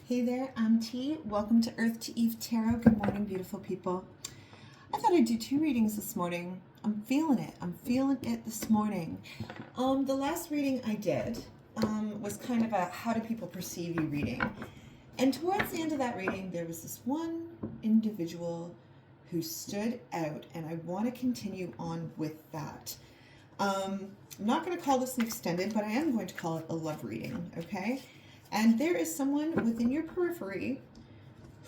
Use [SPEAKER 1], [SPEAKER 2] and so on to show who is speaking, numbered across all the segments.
[SPEAKER 1] Hey there, I'm T. Welcome to Earth to Eve Tarot. Good morning, beautiful people. I thought I'd do two readings this morning. I'm feeling it. I'm feeling it this morning. The last reading I did was kind of a how do people perceive you reading. And towards the end of that reading, there was this one individual who stood out, and I want to continue on with that. I'm not going to call this an extended, but I am going to call it a love reading, okay? And there is someone within your periphery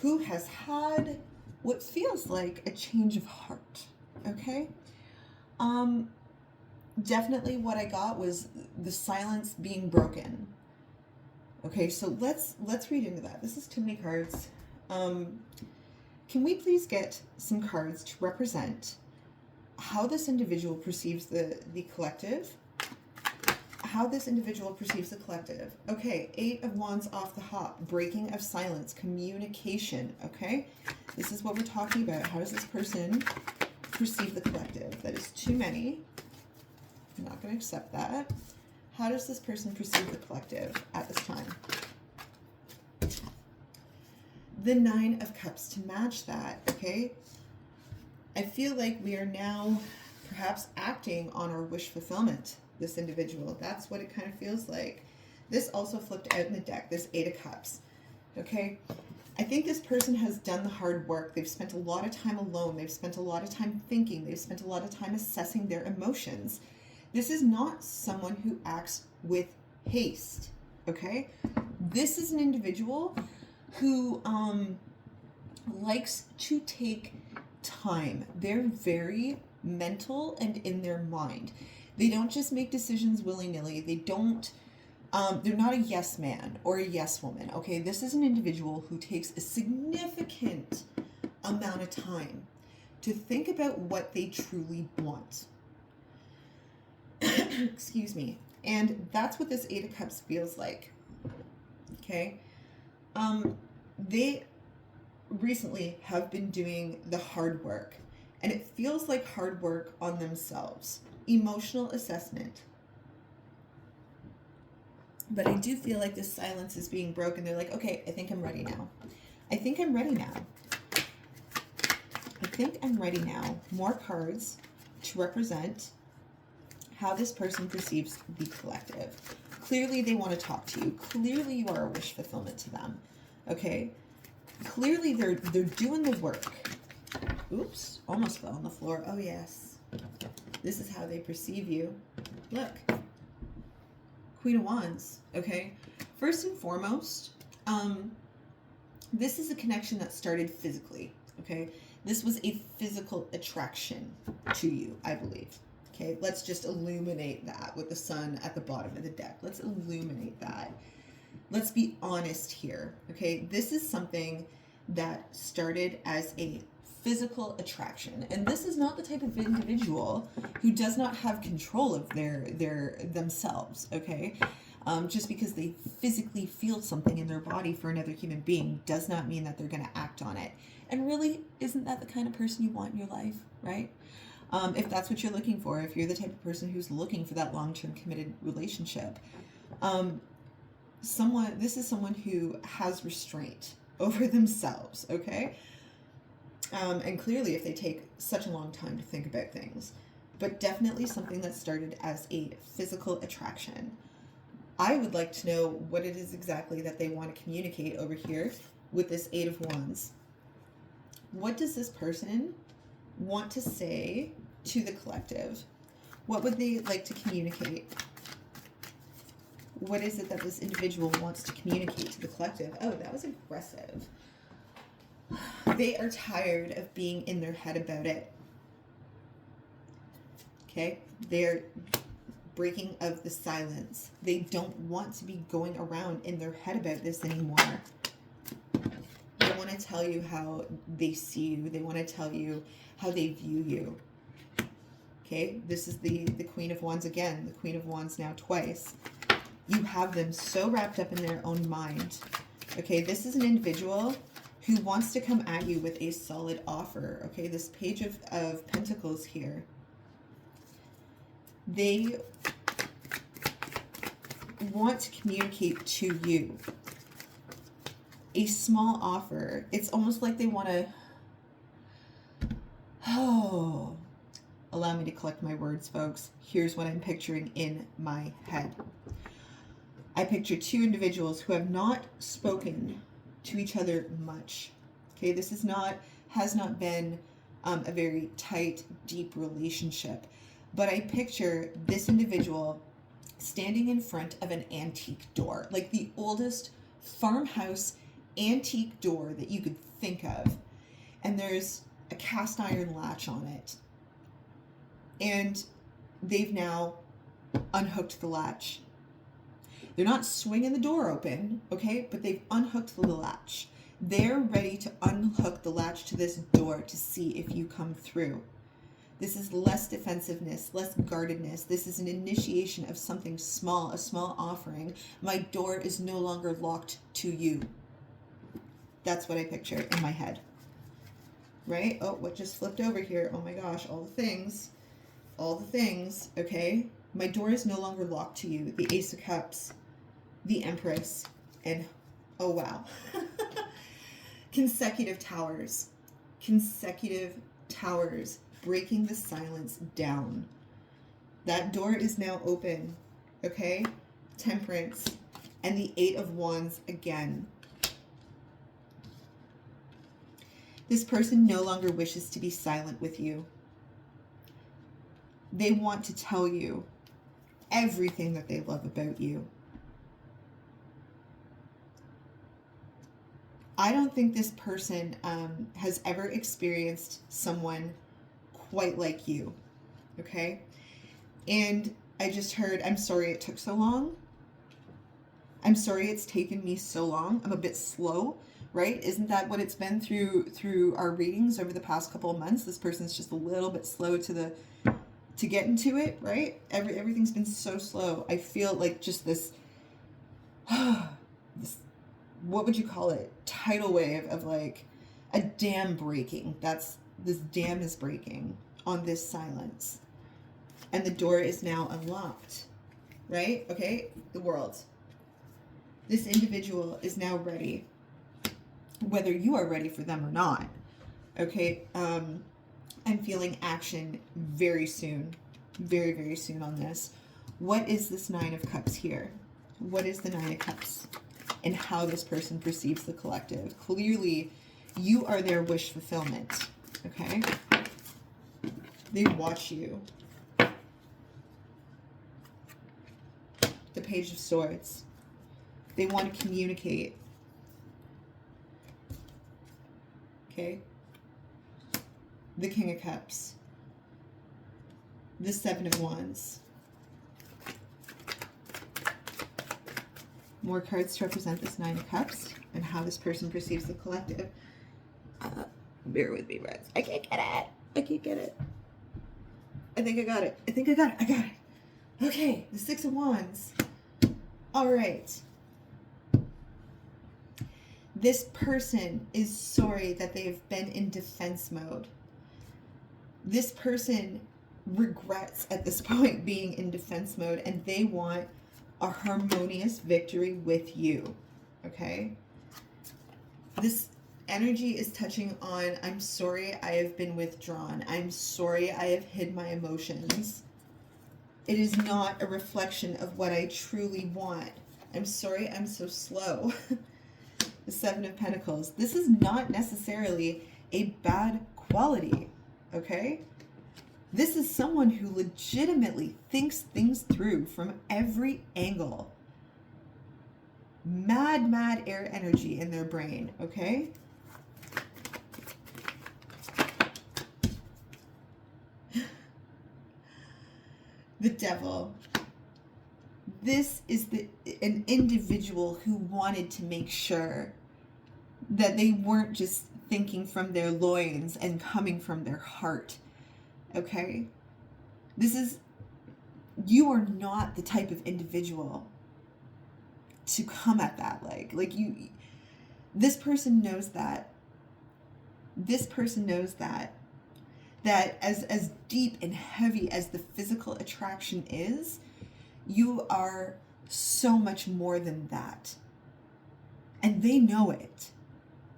[SPEAKER 1] who has had what feels like a change of heart, okay? Definitely what I got was the silence being broken. Okay, so let's read into that. This is too many cards. Can we please get some cards to represent how this individual perceives the collective? How this individual perceives the collective. Okay, 8 of Wands off the hop. Breaking of silence. Communication. Okay, this is what we're talking about. How does this person perceive the collective? That is too many. I'm not going to accept that. How does this person perceive the collective at this time? The 9 of Cups to match that. Okay, I feel like we are now perhaps acting on our wish fulfillment. This individual, that's what it kind of feels like. This also flipped out in the deck, this 8 of Cups. Okay, I think this person has done the hard work. They've spent a lot of time alone. They've spent a lot of time thinking. They've spent a lot of time assessing their emotions. This is not someone who acts with haste. Okay, this is an individual who likes to take time. They're very mental and in their mind. They don't just make decisions willy-nilly. They don't, they're not a yes man or a yes woman, okay? This is an individual who takes a significant amount of time to think about what they truly want. Excuse me. And that's what this 8 of Cups feels like, okay? They recently have been doing the hard work, and it feels like hard work on themselves. Emotional assessment. But I do feel like this silence is being broken. They're like, okay, I think I'm ready now. I think I'm ready now. I think I'm ready now. More cards to represent how this person perceives the collective. Clearly they want to talk to you. Clearly you are a wish fulfillment to them. Okay? Clearly they're doing the work. Oops, almost fell on the floor. Oh yes. This is how they perceive you. Look. Queen of Wands, okay? First and foremost, this is a connection that started physically, okay? This was a physical attraction to you, I believe. Okay, let's just illuminate that with the sun at the bottom of the deck. Let's illuminate that. Let's be honest here, okay? This is something that started as a physical attraction, and this is not the type of individual who does not have control of their themselves, okay? Just because they physically feel something in their body for another human being does not mean that they're going to act on it. And really, isn't that the kind of person you want in your life, right? If that's what you're looking for, if you're the type of person who's looking for that long-term committed relationship, this is someone who has restraint over themselves, okay? And clearly if they take such a long time to think about things, but definitely something that started as a physical attraction. I would like to know what it is exactly that they want to communicate over here with this 8 of Wands. What does this person want to say to the collective? What would they like to communicate? What is it that this individual wants to communicate to the collective? Oh, that was aggressive. They are tired of being in their head about it. Okay? They're breaking of the silence. They don't want to be going around in their head about this anymore. They want to tell you how they see you. They want to tell you how they view you. Okay? This is the Queen of Wands again. The Queen of Wands now twice. You have them so wrapped up in their own mind. Okay? This is an individual who wants to come at you with a solid offer. Okay, this Page of Pentacles here. They want to communicate to you a small offer. It's almost like they want to, oh, allow me to collect my words, folks. Here's what I'm picturing in my head. I picture two individuals who have not spoken to each other much. Okay, this has not been a very tight, deep relationship. But I picture this individual standing in front of an antique door, like the oldest farmhouse antique door that you could think of. And there's a cast iron latch on it. And they've now unhooked the latch. They're not swinging the door open, okay? But they've unhooked the latch. They're ready to unhook the latch to this door to see if you come through. This is less defensiveness, less guardedness. This is an initiation of something small, a small offering. My door is no longer locked to you. That's what I picture in my head. Right? Oh, what just flipped over here? Oh my gosh, all the things. All the things, okay? My door is no longer locked to you. The Ace of Cups, the Empress, and oh wow. Consecutive towers. Consecutive towers. Breaking the silence down. That door is now open, okay? Temperance. And the Eight of Wands again. This person no longer wishes to be silent with you. They want to tell you everything that they love about you. I don't think this person has ever experienced someone quite like you, okay? And I just heard, I'm sorry it took so long. I'm sorry it's taken me so long. I'm a bit slow, right? Isn't that what it's been through our readings over the past couple of months? This person's just a little bit slow to get into it, right? Everything's been so slow. I feel like just this, this, what would you call it? Tidal wave of like a dam breaking. This dam is breaking on this silence. And the door is now unlocked, right? Okay, the world. This individual is now ready, whether you are ready for them or not. Okay, I'm feeling action very soon, very, very soon on this. What is this Nine of Cups here? What is the Nine of Cups and how this person perceives the collective? Clearly, you are their wish fulfillment, okay? They watch you. The Page of Swords. They want to communicate. Okay? The King of Cups. The Seven of Wands. More cards to represent this Nine of Cups and how this person perceives the collective. Bear with me, Reds. I can't get it. I can't get it. I think I got it. I think I got it. I got it. Okay, the Six of Wands. All right. This person is sorry that they have been in defense mode. This person regrets at this point being in defense mode, and they want a harmonious victory with you, okay? This energy is touching on, I'm sorry I have been withdrawn. I'm sorry I have hid my emotions. It is not a reflection of what I truly want. I'm sorry I'm so slow. The Seven of Pentacles. This is not necessarily a bad quality, okay? This is someone who legitimately thinks things through from every angle. Mad, mad air energy in their brain, okay? The Devil. This is an individual who wanted to make sure that they weren't just thinking from their loins and coming from their heart. Okay? You are not the type of individual to come at that this person knows that. This person knows that as deep and heavy as the physical attraction is, you are so much more than that. And they know it.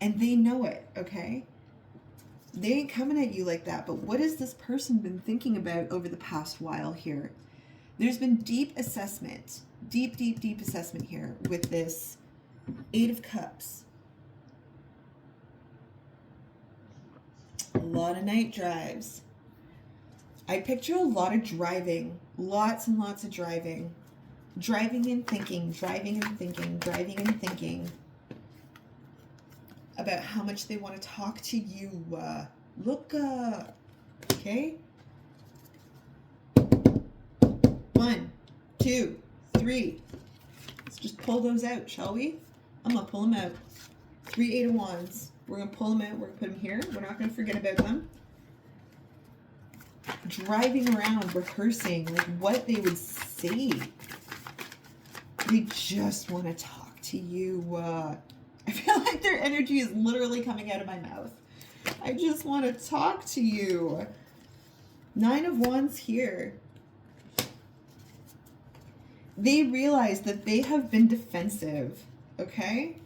[SPEAKER 1] And they know it, okay? They ain't coming at you like that. But what has this person been thinking about over the past while here? There's been deep assessment. Deep, deep, deep assessment here with this Eight of Cups. A lot of night drives. I picture a lot of driving. Lots and lots of driving. Driving and thinking, driving and thinking, driving and thinking about how much they want to talk to you. Look, okay? 1, 2, 3. Let's just pull those out, shall we? I'm going to pull them out. 3 Eight of Wands. We're going to pull them out. We're going to put them here. We're not going to forget about them. Driving around, rehearsing, like what they would say. They just want to talk to you. I feel like their energy is literally coming out of my mouth. I just want to talk to you. 9 of Wands here. They realize that they have been defensive, okay?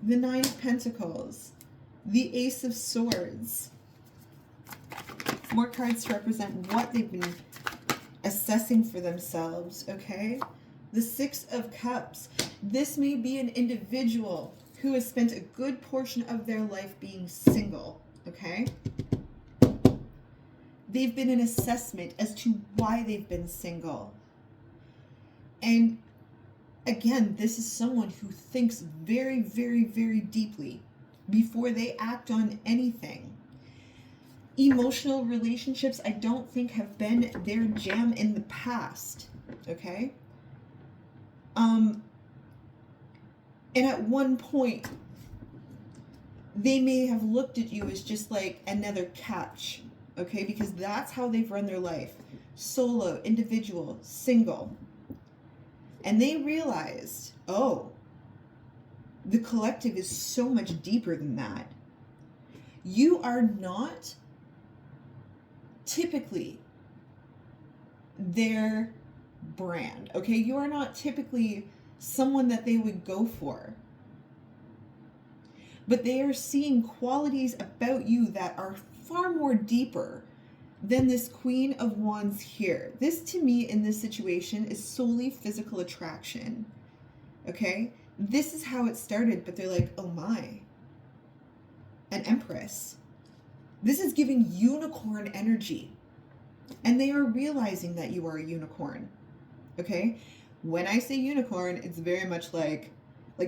[SPEAKER 1] The 9 of Pentacles. The Ace of Swords. More cards to represent what they've been assessing for themselves, okay? The 6 of Cups. This may be an individual who has spent a good portion of their life being single, okay? They've been an assessment as to why they've been single. And again, this is someone who thinks very, very, very deeply before they act on anything. Emotional relationships, I don't think have been their jam in the past, okay? And at one point, they may have looked at you as just like another catch, okay? Because that's how they've run their life. Solo, individual, single. And they realized, oh, the collective is so much deeper than that. You are not typically their brand, okay? You are not typically someone that they would go for. But they are seeing qualities about you that are far more deeper than this Queen of Wands here. This, to me, in this situation, is solely physical attraction, okay? This is how it started, but they're like, oh my, an Empress. This is giving unicorn energy. And they are realizing that you are a unicorn, okay? When I say unicorn, it's very much like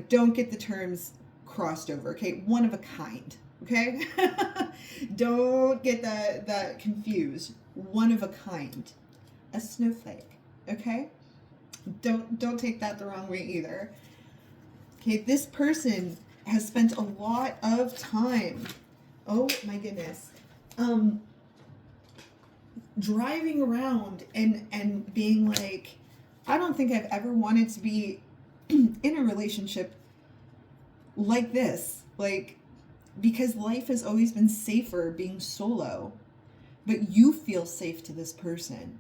[SPEAKER 1] don't get the terms crossed over, okay? One of a kind, okay? Don't get that confused. One of a kind. A snowflake, okay? Don't take that the wrong way either. Okay, this person has spent a lot of time, oh my goodness, driving around and being like, I don't think I've ever wanted to be in a relationship like this, like, because life has always been safer being solo, but you feel safe to this person,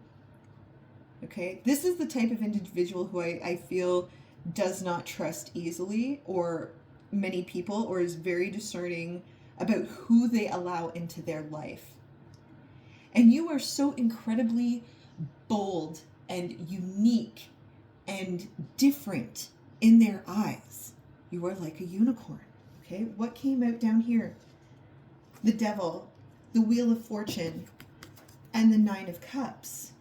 [SPEAKER 1] okay? This is the type of individual who I feel does not trust easily or many people, or is very discerning about who they allow into their life. And you are so incredibly bold and unique and different in their eyes. You are like a unicorn, okay? What came out down here? The Devil, the Wheel of Fortune, and the 9 of Cups.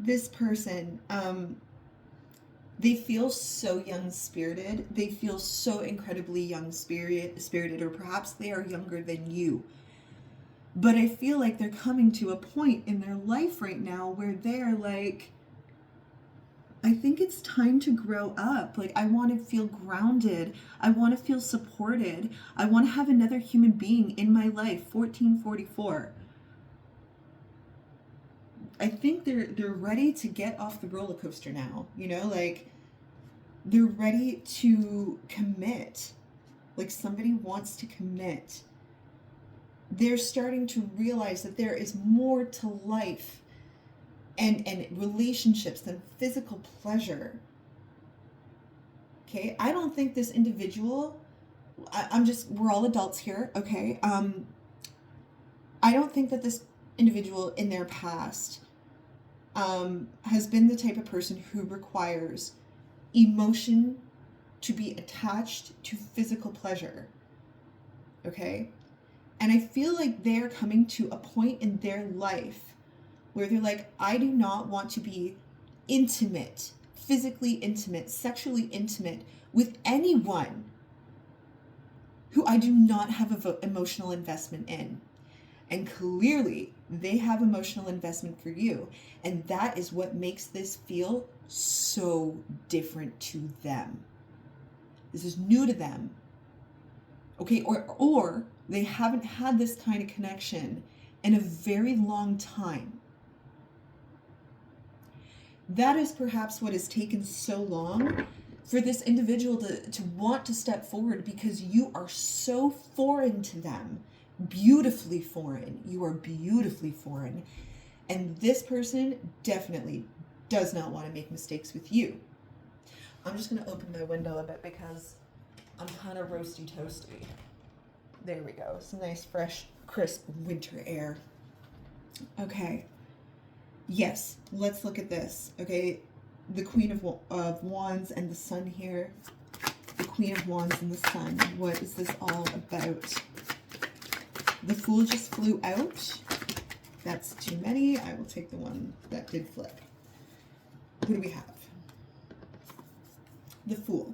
[SPEAKER 1] This person, they feel so young-spirited. They feel so incredibly young-spirited, or perhaps they are younger than you. But I feel like they're coming to a point in their life right now where they're like, I think it's time to grow up. Like, I want to feel grounded. I want to feel supported. I want to have another human being in my life. 1444. I think they're ready to get off the roller coaster now, you know, like they're ready to commit. Like somebody wants to commit. they're starting to realize that there is more to life and relationships than physical pleasure. Okay, I don't think this individual, we're all adults here, okay? I don't think that this individual in their past has been the type of person who requires emotion to be attached to physical pleasure, okay? And I feel like they're coming to a point in their life where they're like, I do not want to be intimate, physically intimate, sexually intimate with anyone who I do not have an emotional investment in. And clearly, they have emotional investment for you. And that is what makes this feel so different to them. This is new to them. Okay, or they haven't had this kind of connection in a very long time. That is perhaps what has taken so long for this individual to want to step forward, because you are so foreign to them. Beautifully foreign. You are beautifully foreign. And this person definitely does not want to make mistakes with you. I'm just going to open my window a bit because I'm kind of roasty toasty. There we go. Some nice, fresh, crisp winter air. Okay. Yes, let's look at this. Okay. The Queen of Wands and the Sun here. The Queen of Wands and the Sun. What is this all about? The Fool just flew out. That's too many. I will take the one that did flip. Who do we have? The Fool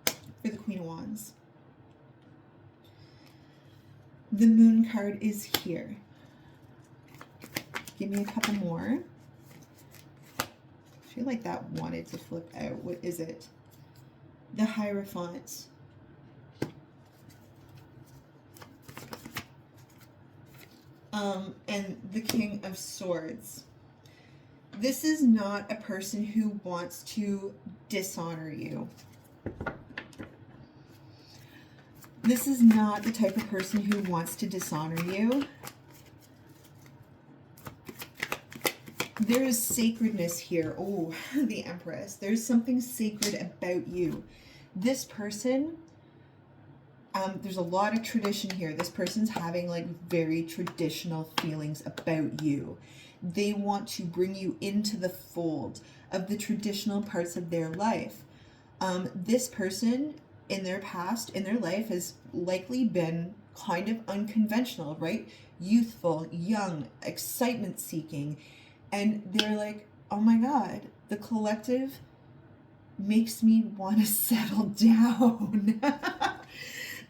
[SPEAKER 1] for the Queen of Wands. The Moon card is here. Give me a couple more. I feel like that wanted to flip out. What is it? The Hierophant. And the King of Swords. This is not a person who wants to dishonor you. This is not the type of person who wants to dishonor you. There is sacredness here. Oh, the Empress. There's something sacred about you. This person, there's a lot of tradition here. This person's having like very traditional feelings about you. They want to bring you into the fold of the traditional parts of their life. This person in their past, in their life, has likely been kind of unconventional, right? Youthful, young, excitement seeking. And they're like, oh my God, the collective makes me want to settle down.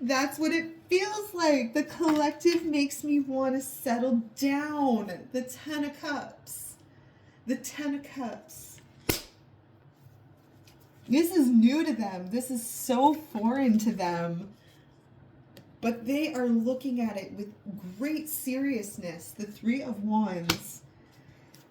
[SPEAKER 1] That's what it feels like. The collective makes me want to settle down. The Ten of Cups. The Ten of Cups. This is new to them. This is so foreign to them. But they are looking at it with great seriousness. The Three of Wands.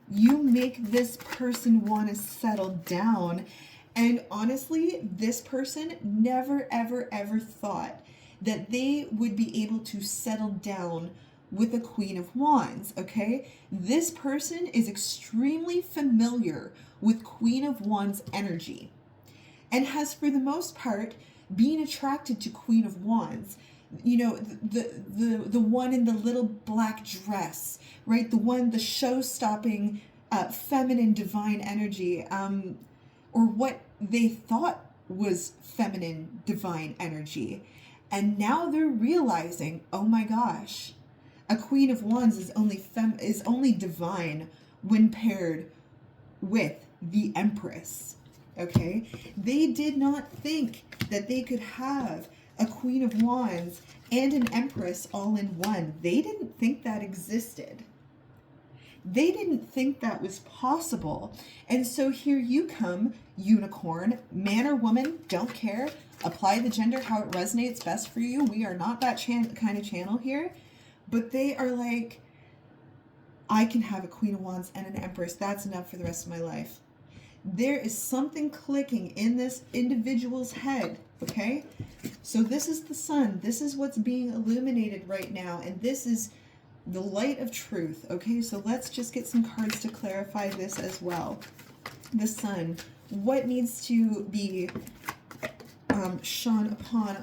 [SPEAKER 1] You make this person want to settle down. And honestly, this person never, ever, ever thought that they would be able to settle down with a Queen of Wands, okay? This person is extremely familiar with Queen of Wands energy and has, for the most part, been attracted to Queen of Wands. You know, the one in the little black dress, right? The show-stopping feminine divine energy, or what they thought was feminine divine energy. And now they're realizing, oh my gosh, a Queen of Wands is only divine when paired with the Empress. Okay? They did not think that they could have a Queen of Wands and an Empress all in one. They didn't think that existed. They didn't think that was possible. And so here you come, unicorn, man or woman, don't care. Apply the gender how it resonates best for you. We are not that kind of channel here. But they are like, I can have a Queen of Wands and an Empress. That's enough for the rest of my life. There is something clicking in this individual's head, okay? So this is the sun. This is what's being illuminated right now, and this is the light of truth, okay? So let's just get some cards to clarify this as well. The sun. What needs to be shone upon?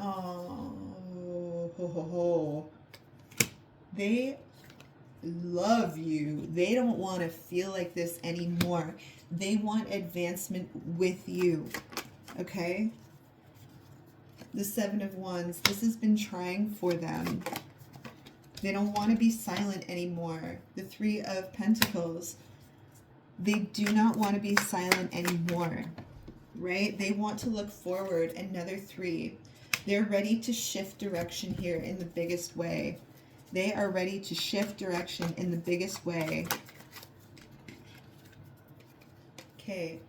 [SPEAKER 1] They love you. They don't want to feel like this anymore. They want advancement with you, okay? The Seven of Wands. This has been trying for them. They don't want to be silent anymore. The Three of Pentacles. They do not want to be silent anymore, right? They want to look forward. Another 3. They're ready to shift direction here in the biggest way. They are ready to shift direction in the biggest way. Okay,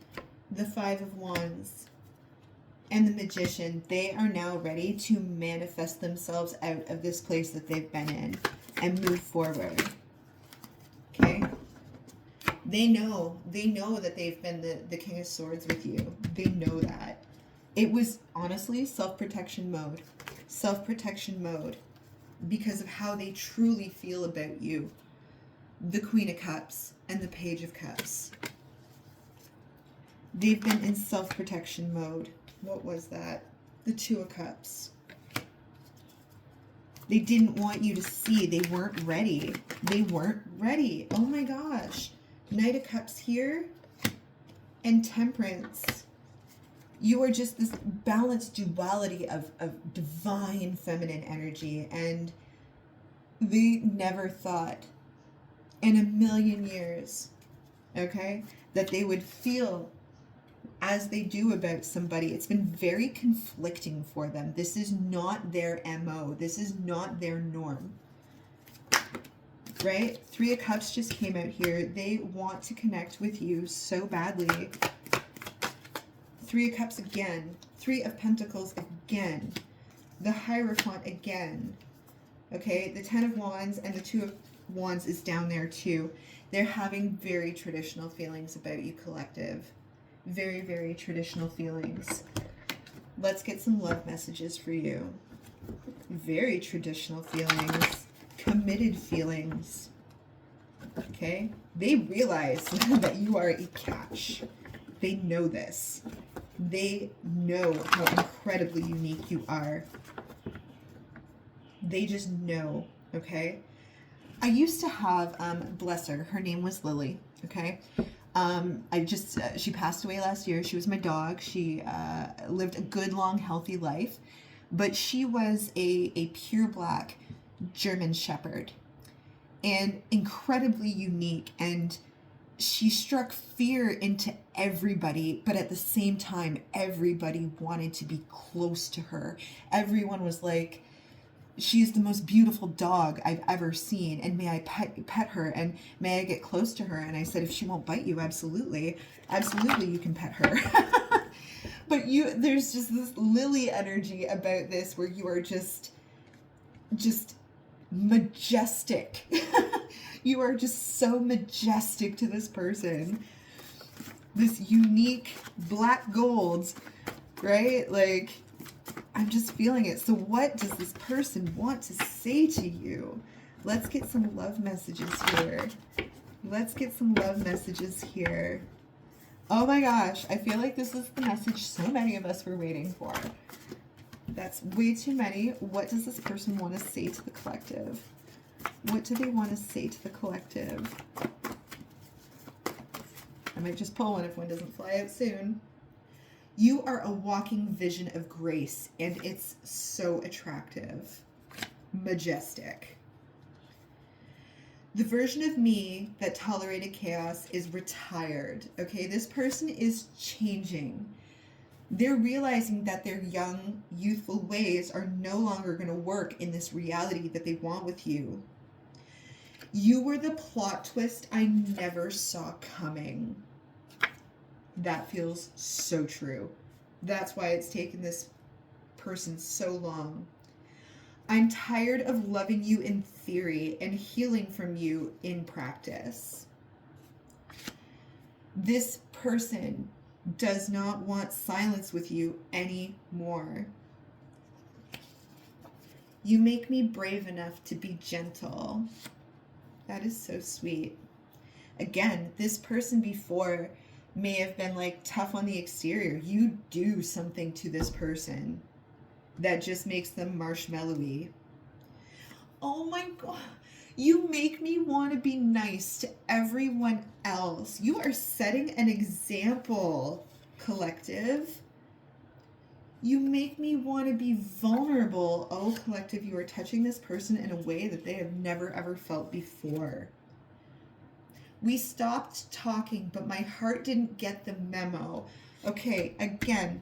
[SPEAKER 1] the Five of Wands and the Magician. They are now ready to manifest themselves out of this place that they've been in and move forward. Okay? They know that they've been the King of Swords with you. They know that. It was honestly self-protection mode. Self-protection mode. Because of how they truly feel about you. The Queen of Cups and the Page of Cups. They've been in self-protection mode. What was that? The Two of Cups. They didn't want you to see. They weren't ready. They weren't ready. Oh my gosh. Knight of Cups here. And Temperance. You are just this balanced duality of divine feminine energy. And they never thought in a million years, okay, that they would feel as they do about somebody. It's been very conflicting for them. This is not their MO. This is not their norm. Right? Three of Cups just came out here. They want to connect with you so badly. Three of Cups again. Three of Pentacles again. The Hierophant again. Okay, the Ten of Wands and the Two of Wands is down there too. They're having very traditional feelings about you, collective. Very, very traditional feelings. Let's get some love messages for you. Very traditional feelings. Committed feelings. Okay? They realize that you are a catch. They know this. They know how incredibly unique you are. They just know, okay? I used to have, bless her, her name was Lily, okay? She passed away last year. She was my dog. She lived a good, long, healthy life. But she was a pure black German Shepherd. And incredibly unique. And she struck fear into everybody. But at the same time, everybody wanted to be close to her. Everyone was like, she's the most beautiful dog I've ever seen, and may I pet her, and may I get close to her? And I said, if she won't bite you, absolutely you can pet her. But there's just this Lily energy about this, where you are just majestic. You are just so majestic to this person. This unique black gold, right? Like, I'm just feeling it. So what does this person want to say to you? Let's get some love messages here. Let's get some love messages here. Oh my gosh, I feel like this is the message so many of us were waiting for. That's way too many. What does this person want to say to the collective? What do they want to say to the collective? I might just pull one if one doesn't fly out soon. You are a walking vision of grace, and it's so attractive. Majestic. The version of me that tolerated chaos is retired, okay? This person is changing. They're realizing that their young, youthful ways are no longer going to work in this reality that they want with you. You were the plot twist I never saw coming. That feels so true. That's why it's taken this person so long. I'm tired of loving you in theory and healing from you in practice. This person does not want silence with you anymore. You make me brave enough to be gentle. That is so sweet. Again, this person before may have been like tough on the exterior. You do something to this person that just makes them marshmallowy. Oh my God. You make me want to be nice to everyone else. You are setting an example, collective. You make me want to be vulnerable. Oh, collective, you are touching this person in a way that they have never ever felt before. We stopped talking, but my heart didn't get the memo. Okay, again,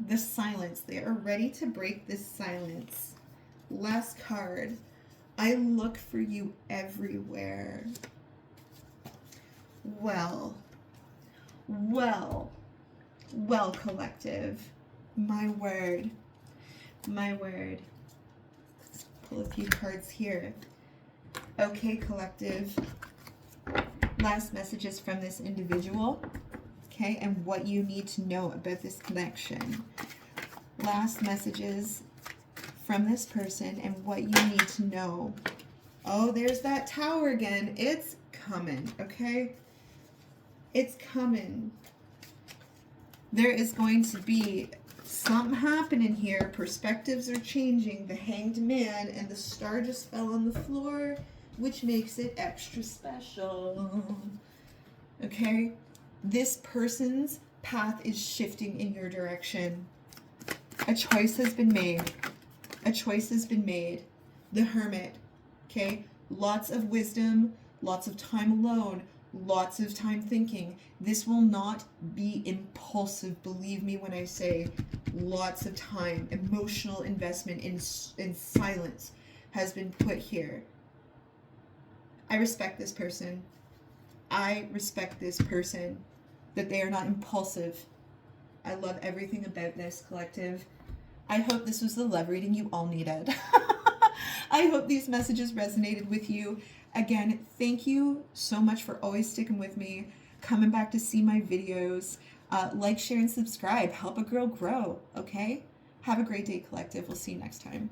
[SPEAKER 1] the silence. They are ready to break this silence. Last card. I look for you everywhere. Well, collective. My word. Let's pull a few cards here. Okay, collective. Last messages from this individual. Okay, and what you need to know about this connection. Last messages from this person and what you need to know. Oh, there's that tower again. It's coming, okay? It's coming. There is going to be something happening here. Perspectives are changing. The Hanged Man and the star just fell on the floor, which makes it extra special. Okay? This person's path is shifting in your direction. A choice has been made. A choice has been made. The Hermit. Okay? Lots of wisdom, lots of time alone, lots of time thinking. This will not be impulsive. Believe me when I say lots of time. Emotional investment in silence has been put here. I respect this person. I respect this person. That they are not impulsive. I love everything about this, collective. I hope this was the love reading you all needed. I hope these messages resonated with you. Again, thank you so much for always sticking with me, coming back to see my videos. Like, share, and subscribe. Help a girl grow, okay? Have a great day, collective. We'll see you next time.